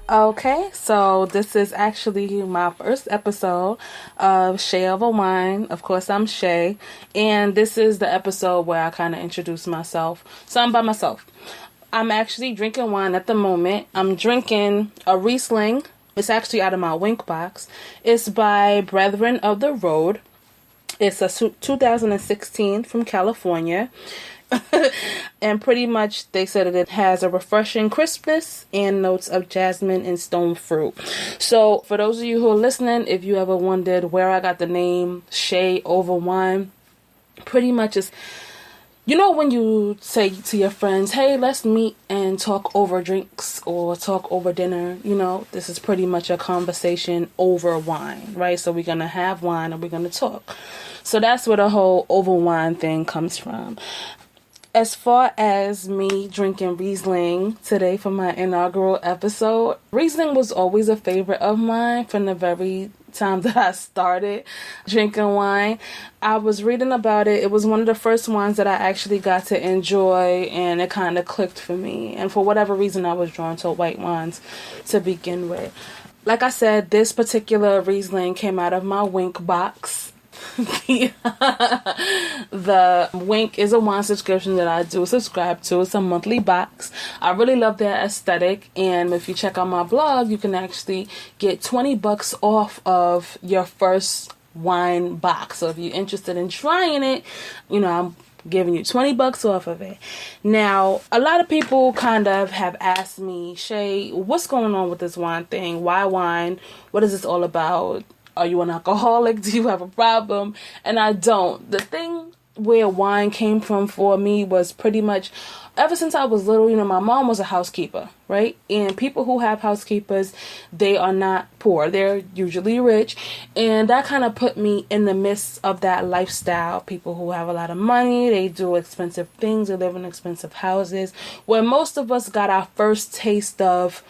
Okay, so this is actually my first episode of Shay of a Wine. Of course, I'm Shay, and this is the episode where I kind of introduce myself. So I'm by myself. I'm actually drinking wine at the moment. I'm drinking a Riesling. It's actually out of my Winc box. It's by Brethren of the Road. It's a 2016 from California. And pretty much they said that it has a refreshing crispness and notes of jasmine and stone fruit. So for those of you who are listening, if you ever wondered where I got the name Shay over wine, pretty much is, you know, when you say to your friends, hey, let's meet and talk over drinks or talk over dinner, you know, this is pretty much a conversation over wine, right? So we're going to have wine and we're going to talk. So that's where the whole over wine thing comes from. As far as me drinking Riesling today for my inaugural episode, Riesling was always a favorite of mine from the very time that I started drinking wine. I was reading about it. It was one of the first wines that I actually got to enjoy, and it kind of clicked for me. And for whatever reason, I was drawn to white wines to begin with. Like I said, this particular Riesling came out of my Winc box. The Winc is a wine subscription that I do subscribe to. It's a monthly box. I really love their aesthetic, and if you check out my blog, you can actually get $20 off of your first wine box. So if you're interested in trying it, you know, I'm giving you $20 off of it. Now, a lot of people kind of have asked me, Shay, what's going on with this wine thing? Why wine? What is this all about? Are you an alcoholic? Do you have a problem? And I don't. The thing where wine came from for me was pretty much ever since I was little, you know, my mom was a housekeeper, right? And people who have housekeepers, they are not poor. They're usually rich. And that kind of put me in the midst of that lifestyle. People who have a lot of money, they do expensive things, they live in expensive houses, where most of us got our first taste of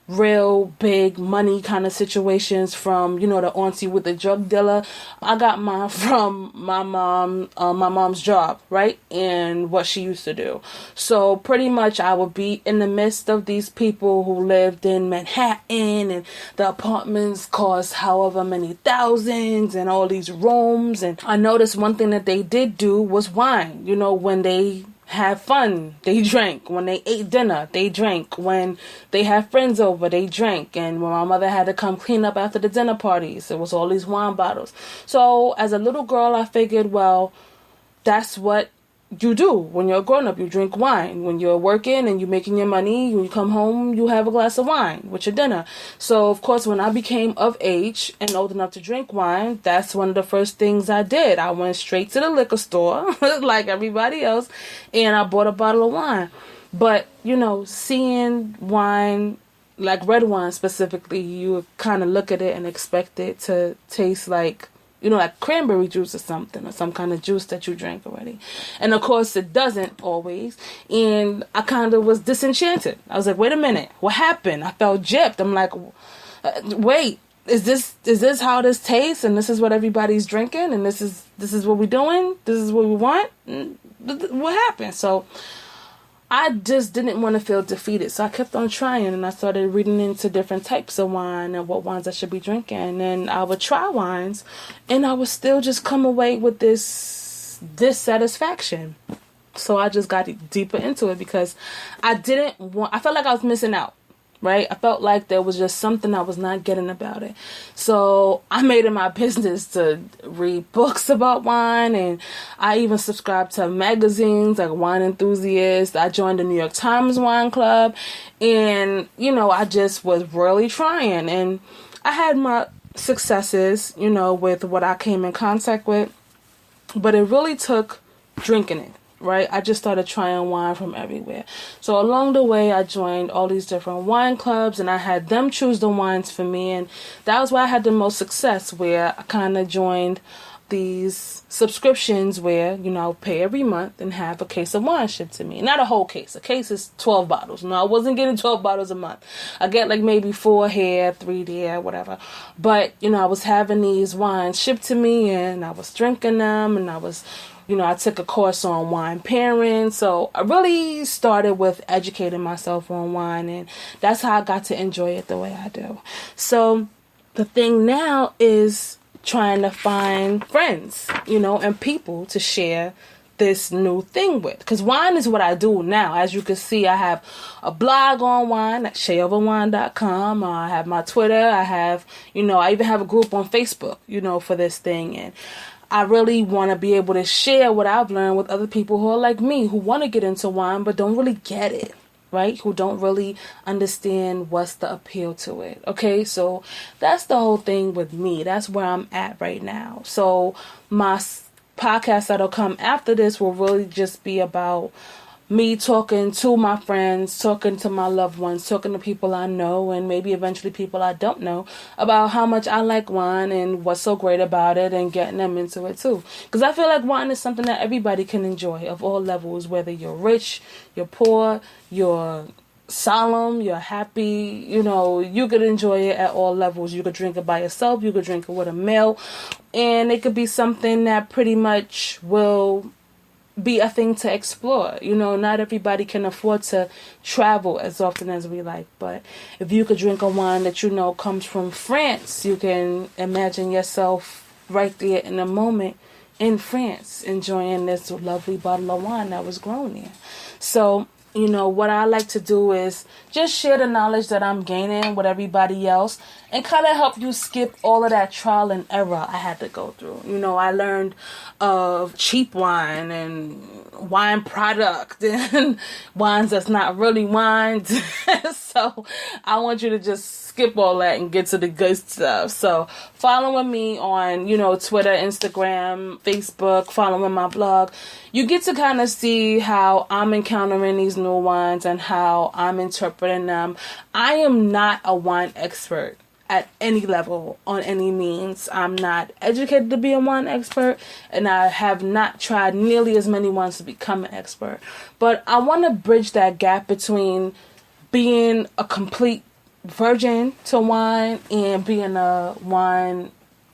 real big money kind of situations from, you know, the auntie with the drug dealer. I got mine from my mom's job, right? And what she used to do. So pretty much I would be in the midst of these people who lived in Manhattan, and the apartments cost however many thousands and all these rooms. And I noticed one thing that they did do was wine. You know, when they had fun, they drank. When they ate dinner, they drank. When they had friends over, they drank. And when my mother had to come clean up after the dinner parties, it was all these wine bottles. So as a little girl, I figured, well, that's what you do when you're a grown-up. You drink wine. When you're working and you're making your money, when you come home, you have a glass of wine with your dinner. So, of course, when I became of age and old enough to drink wine, that's one of the first things I did. I went straight to the liquor store, like everybody else, and I bought a bottle of wine. But, you know, seeing wine, like red wine specifically, you kind of look at it and expect it to taste like, you know, like cranberry juice or something, or some kind of juice that you drank already. And of course it doesn't always. And I kind of was disenchanted. I was like, wait a minute, what happened? I felt gypped. I'm like, wait, is this how this tastes? And this is what everybody's drinking? And this is what we're doing? This is what we want? What happened? So I just didn't want to feel defeated. So I kept on trying, and I started reading into different types of wine and what wines I should be drinking. And I would try wines, and I would still just come away with this dissatisfaction. So I just got deeper into it because I felt like I was missing out. Right? I felt like there was just something I was not getting about it. So I made it my business to read books about wine, and I even subscribed to magazines like Wine Enthusiast. I joined the New York Times Wine Club, and, you know, I just was really trying, and I had my successes, you know, with what I came in contact with, but it really took drinking it. right? I just started trying wine from everywhere. So along the way, I joined all these different wine clubs, and I had them choose the wines for me. And that was where I had the most success, where I kind of joined these subscriptions where, I'll pay every month and have a case of wine shipped to me. Not a whole case. A case is 12 bottles. No, I wasn't getting 12 bottles a month. I get like maybe 4 here, 3 there, whatever. But, I was having these wines shipped to me, and I was drinking them, and I was, I took a course on wine pairing. So I really started with educating myself on wine, and that's how I got to enjoy it the way I do. So the thing now is trying to find friends, and people to share this new thing with. Because wine is what I do now. As you can see, I have a blog on wine at shayoverwine.com. I have my Twitter. I have, I even have a group on Facebook, for this thing. And I really want to be able to share what I've learned with other people who are like me, who want to get into wine but don't really get it. Right? Who don't really understand what's the appeal to it. Okay, so that's the whole thing with me. That's where I'm at right now. So my podcast that'll come after this will really just be about me talking to my friends, talking to my loved ones, talking to people I know, and maybe eventually people I don't know, about how much I like wine and what's so great about it, and getting them into it too. Because I feel like wine is something that everybody can enjoy of all levels, whether you're rich, you're poor, you're solemn, you're happy, you could enjoy it at all levels. You could drink it by yourself, you could drink it with a meal, and it could be something that pretty much will be a thing to explore. Not everybody can afford to travel as often as we like, but if you could drink a wine that comes from France, you can imagine yourself right there in a moment in France enjoying this lovely bottle of wine that was grown there. So what I like to do is just share the knowledge that I'm gaining with everybody else, and kind of help you skip all of that trial and error I had to go through. I learned of cheap wine and wine product and wines that's not really wine. So I want you to just skip all that and get to the good stuff. So following me on, Twitter, Instagram, Facebook, following my blog, you get to kind of see how I'm encountering these new wines and how I'm interpreting them. I am not a wine expert at any level, on any means. I'm not educated to be a wine expert, and I have not tried nearly as many wines to become an expert. But I want to bridge that gap between being a complete virgin to wine and being a wine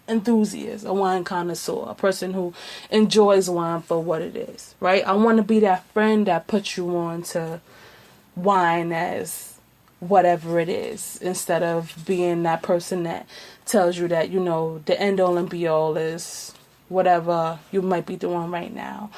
enthusiast, a wine connoisseur, a person who enjoys wine for what it is, right? I want to be that friend that puts you on to wine as whatever it is, instead of being that person that tells you that, the end all and be all is whatever you might be doing right now.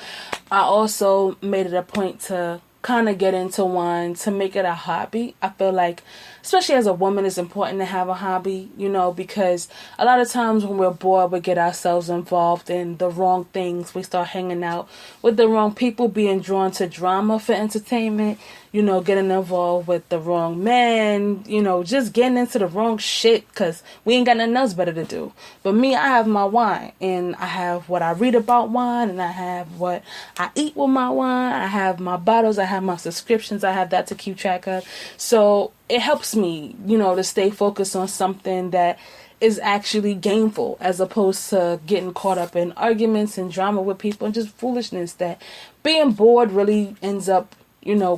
I also made it a point to kind of get into wine, to make it a hobby. I feel like, especially as a woman, it's important to have a hobby, because a lot of times when we're bored, we get ourselves involved in the wrong things. We start hanging out with the wrong people, being drawn to drama for entertainment, getting involved with the wrong men, just getting into the wrong shit because we ain't got nothing else better to do. But me, I have my wine, and I have what I read about wine, and I have what I eat with my wine. I have my bottles, I have my subscriptions, I have that to keep track of. So it helps me, to stay focused on something that is actually gainful, as opposed to getting caught up in arguments and drama with people and just foolishness that being bored really ends up,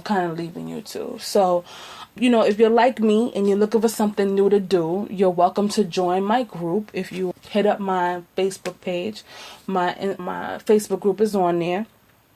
kind of leaving you to. So, if you're like me and you're looking for something new to do, you're welcome to join my group. If you hit up my Facebook page, my Facebook group is on there.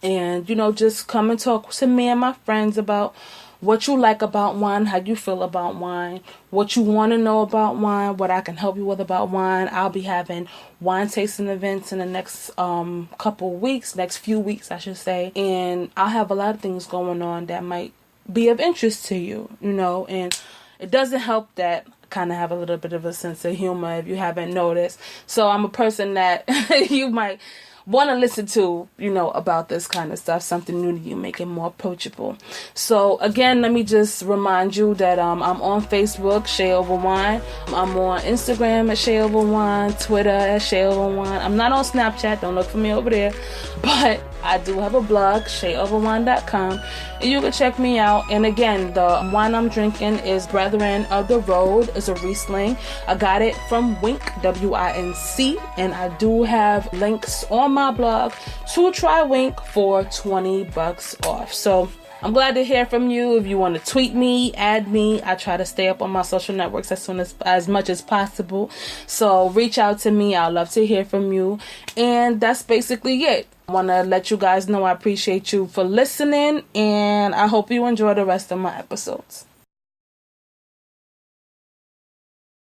And, just come and talk to me and my friends about what you like about wine, how you feel about wine, what you want to know about wine, what I can help you with about wine. I'll be having wine tasting events in the next next few weeks, I should say. And I'll have a lot of things going on that might be of interest to you, and it doesn't help that I kind of have a little bit of a sense of humor, if you haven't noticed. So I'm a person that you might want to listen to, about this kind of stuff, something new to you, make it more approachable. So again, let me just remind you that I'm on Facebook, Shay Over Wine. I'm on Instagram at Shay Over Wine, Twitter at Shay Over Wine. I'm not on Snapchat, don't look for me over there, but I do have a blog, shayoverwine.com, and you can check me out. And again, the wine I'm drinking is Brethren of the Road. It's a Riesling. I got it from Winc, W-I-N-C, and I do have links on my blog to try Winc for $20 off. So I'm glad to hear from you. If you want to tweet me, add me. I try to stay up on my social networks as much as possible. So reach out to me. I'd love to hear from you. And that's basically it. I want to let you guys know I appreciate you for listening, and I hope you enjoy the rest of my episodes.